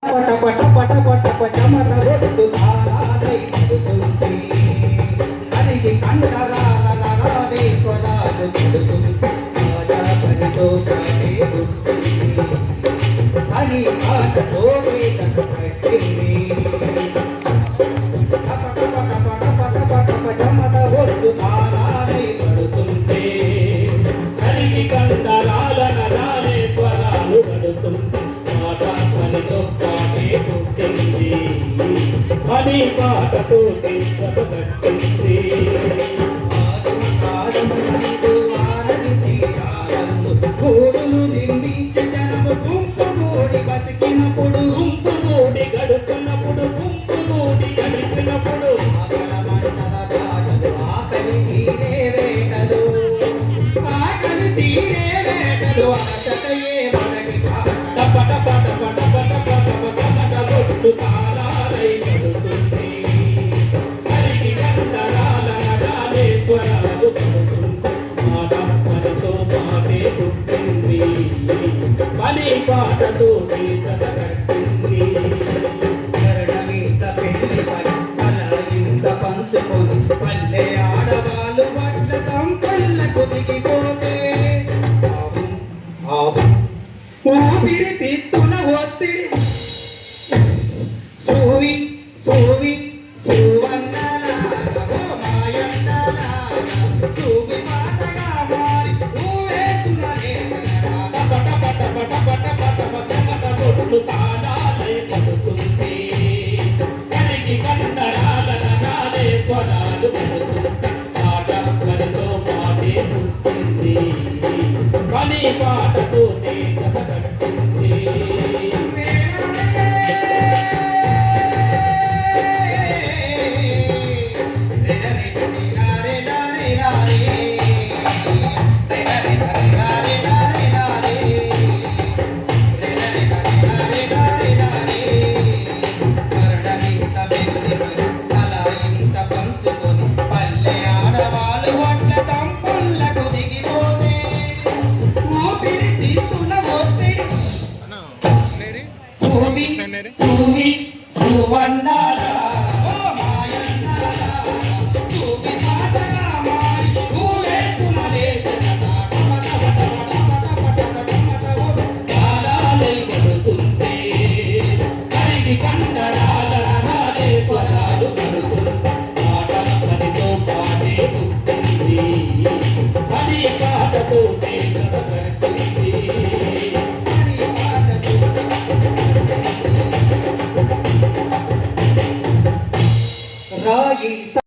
పట పట పట పట పచమట రొట్టు ధారాలై పడుతుంది హరికి కండరాల నరాలే స్వరాలు పడుతుంది రాజా పనితో ప్రాణే ఉంటుంది అని ఆటతోనే తను కట్టింది పట పట పట పట పట పచమట రొట్టు ధారాలై పడుతుంది హరికి కండరాల నరాలే స్వరాలు పడుతుంది పని పాటతో కట్టింది గోడులు నిర్మించే జనము గుంపు గోడి బతికినప్పుడు గుంపు గోడి గడుపునప్పుడు గుంపు గోడి గడిపినప్పుడు ఆకలి తీరే వేటలు ఆకలి తీరే వేటలు అసతయే మొదటి పట పట పట పట పట పట గొట్టు తాళాలై పడుతుంది హరికి కండరాల నరాలే స్వరాలు పడుతుంది మాట పనితో మాటే పుట్టింది పని పాటతో కట్టింది కరణమీత పెళ్లి పని అలా ఇంత పంచుకొని పల్లె ఆడవాళ్ళు బట్ల తంపళ్ళకు దిగిపోతే ఊపిరి తిత్తుల ఒత్తిడి సోవి సోవి సువన్నల చూపి పాటగా మారి ఊవేతున్ననే పట పట పట పట పట పట కొట్టు తాళాలై పడుతుంది హరికి కండరాల నరాలే స్వరాలు పడుతుంది పాట పనితో మాటే పుట్టింది పని పాటతో కట్టింది పల్లె ఆడవాళ్ళు వడ్ల తంపులకు దిగిపోతే ఊపిరి తిత్తుల ఒత్తిడి సూవి సూవి సువన్నాల చూపి పాటగా మారి ఊరేస్తున్నదే తాళాలై పడుతుంది హరికి కండరాల నరాలే స్వరాలు పడుతుంది పాట పనితో పాటే పుట్టింది పని పాటతో కట్టింది రాయి